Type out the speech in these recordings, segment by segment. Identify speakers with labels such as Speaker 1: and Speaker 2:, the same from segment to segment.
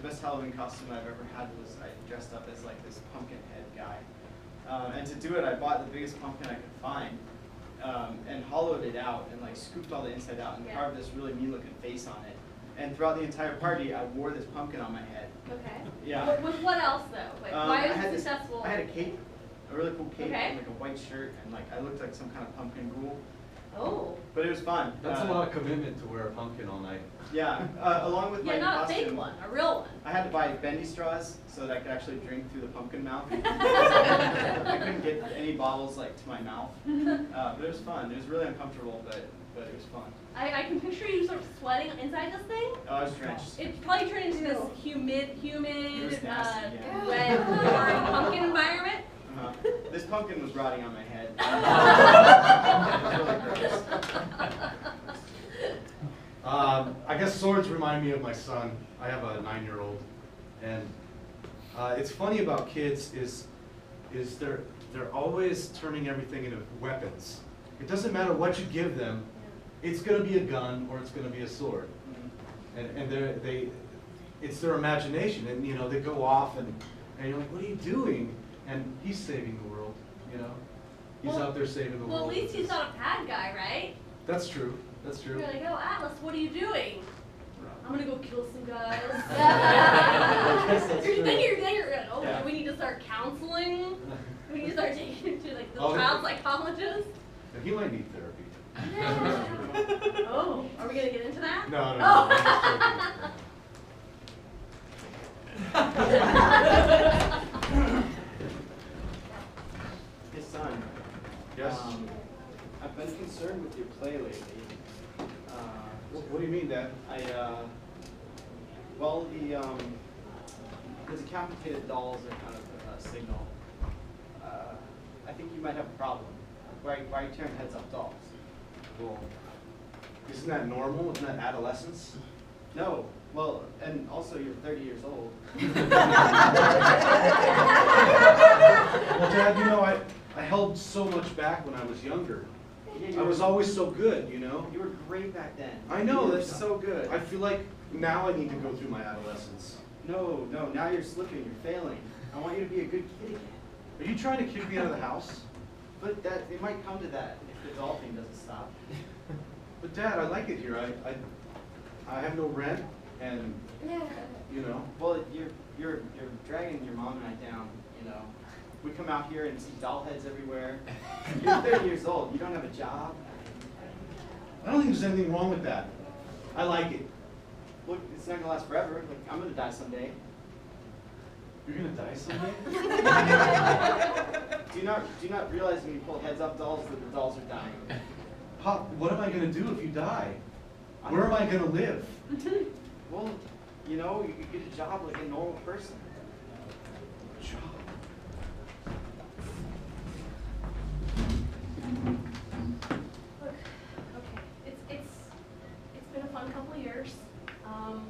Speaker 1: best Halloween costume I've ever had was I dressed up as like this pumpkin head guy. And to do it, I bought the biggest pumpkin I could find and hollowed it out and like scooped all the inside out and carved this really mean looking face on it. And throughout the entire party, I wore this pumpkin on my head.
Speaker 2: Okay.
Speaker 1: Yeah.
Speaker 2: With what else though? Like, why was it successful?
Speaker 1: I had a cape, a really cool cape,
Speaker 2: Okay.
Speaker 1: and like a white shirt, and like I looked like some kind of pumpkin ghoul.
Speaker 2: Oh.
Speaker 1: But it was fun.
Speaker 3: That's a lot of commitment to wear a pumpkin all night.
Speaker 1: Yeah, along with my
Speaker 2: not
Speaker 1: costume,
Speaker 2: a fake one, a real one.
Speaker 1: I had to buy bendy straws so that I could actually drink through the pumpkin mouth. I couldn't get any bottles like to my mouth, but it was fun. It was really uncomfortable, but it was fun.
Speaker 2: I can picture you sort of sweating inside this thing.
Speaker 1: Oh, I was drenched.
Speaker 2: It probably turned into this humid,
Speaker 1: was nasty, yeah.
Speaker 2: wet, boring pumpkin environment.
Speaker 1: This pumpkin was rotting on my head. It was really gross.
Speaker 3: I guess swords remind me of my son. I have a 9-year-old, and it's funny about kids is they're always turning everything into weapons. It doesn't matter what you give them, it's going to be a gun or it's going to be a sword, and it's their imagination, and you know they go off and you're like, what are you doing? And he's saving the world, you know. He's out there saving the world.
Speaker 2: Well, at least he's not a bad guy, right?
Speaker 3: That's true. That's true.
Speaker 2: You're like, oh, Atlas, what are you doing? I'm gonna go kill some guys.
Speaker 1: That's true.
Speaker 2: Then you're oh,
Speaker 1: Yeah.
Speaker 2: we need to start counseling. We need to start taking him to like the
Speaker 3: Oh,
Speaker 2: child psychologist.
Speaker 3: And he might need therapy.
Speaker 2: Oh, are we gonna get into that?
Speaker 3: No.
Speaker 1: Hey son.
Speaker 3: Yes?
Speaker 1: I've been concerned with your play lately.
Speaker 3: What do you mean, Dad?
Speaker 1: Well, the decapitated dolls are kind of a signal. I think you might have a problem. Why are you tearing heads off dolls?
Speaker 3: Well, isn't that normal? Isn't that adolescence?
Speaker 1: No. Well, and also you're 30 years old.
Speaker 3: Well, Dad, you know, I held so much back when I was younger.
Speaker 1: Yeah,
Speaker 3: I was always so good, you know?
Speaker 1: You were great back then.
Speaker 3: I know,
Speaker 1: You were
Speaker 3: that's
Speaker 1: so good.
Speaker 3: I feel like now I need to go through my adolescence.
Speaker 1: No, now you're slipping, you're failing. I want you to be a good kid again.
Speaker 3: Are you trying to kick me out of the house?
Speaker 1: But it might come to that if the doll thing doesn't stop.
Speaker 3: But Dad, I like it here. I have no rent, and you know.
Speaker 1: Well, you're dragging your mom and I down, you know. We come out here and see doll heads everywhere. You're 30 years old, you don't have a job.
Speaker 3: I don't think there's anything wrong with that. I like it.
Speaker 1: Look, it's not gonna last forever. Like, I'm gonna die someday.
Speaker 3: You're gonna die someday?
Speaker 1: Do you not realize when you pull heads off dolls that the dolls are dying?
Speaker 3: Pop, what am I gonna do if you die? Where am I gonna live?
Speaker 1: Well, you know, you could get a job like a normal person.
Speaker 3: Job.
Speaker 2: Look, okay, it's been a fun couple of years. I'm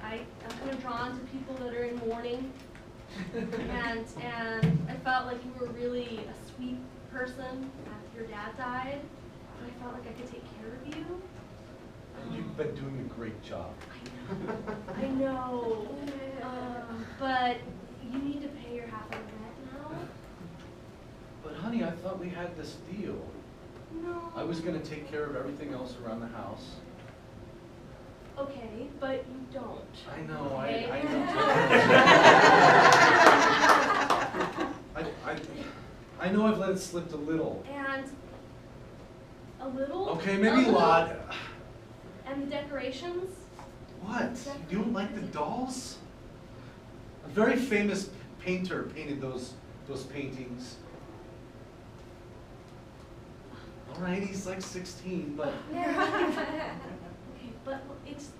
Speaker 2: kind of drawn to people that are in mourning, and I felt like you were really a sweet person after your dad died, and I felt like I could take care of you.
Speaker 3: You've been doing a great job.
Speaker 2: I know, but you need to pay your half of the rent now.
Speaker 3: But honey, I thought we had this deal.
Speaker 2: No.
Speaker 3: I was gonna take care of everything else around the house.
Speaker 2: Okay, but you don't.
Speaker 3: I know,
Speaker 2: Okay?
Speaker 3: I know. I know I've let it slip a little.
Speaker 2: And a little.
Speaker 3: Okay, maybe a lot.
Speaker 2: And the decorations.
Speaker 3: What? You don't like the dolls? A very famous painter painted those paintings. All right, he's like 16, but
Speaker 2: Okay, but it's,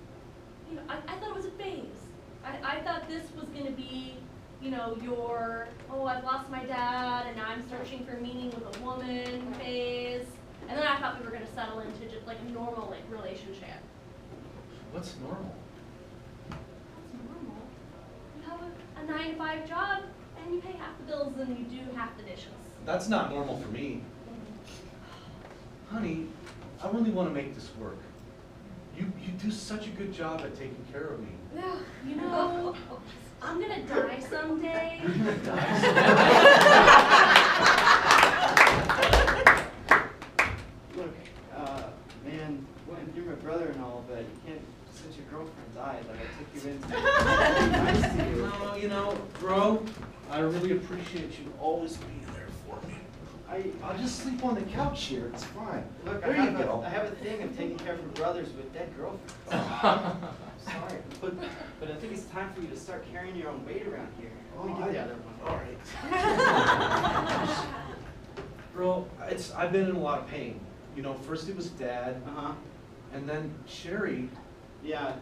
Speaker 2: you know, I thought it was a phase. I thought this was going to be, you know, your, oh, I've lost my dad and now I'm searching for meaning with a woman phase. And then I thought we were going to settle into just like a normal like relationship.
Speaker 3: what's normal?
Speaker 2: That's normal. You have a 9-to-5 job and you pay half the bills and you do half the dishes.
Speaker 3: That's not normal for me. Honey, I really want to make this work. You do such a good job at taking care of me.
Speaker 2: Yeah, you know, I'm gonna die someday.
Speaker 3: You're gonna die.
Speaker 1: Look, man, you're my brother and all, but you can't switch your girlfriend's eyes. Like, I took you in to be nice to you.
Speaker 3: No, you know, bro, I really appreciate you always being there for me. I'll just sleep on the couch here. It's fine.
Speaker 1: Look,
Speaker 3: There
Speaker 1: I
Speaker 3: you go.
Speaker 1: have a thing of taking care of brothers with dead girlfriends. Sorry, but I think it's time for you to start carrying your own weight around here. Let me get the other one.
Speaker 3: All right. Bro, I've been in a lot of pain. You know, first it was Dad,
Speaker 1: Uh-huh.
Speaker 3: and then Sherry.
Speaker 1: Yeah,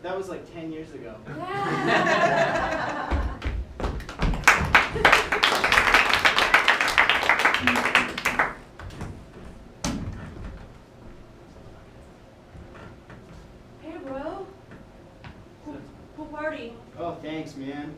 Speaker 1: that was like 10 years ago.
Speaker 2: Hey, bro. Cool party.
Speaker 1: Oh, thanks, man.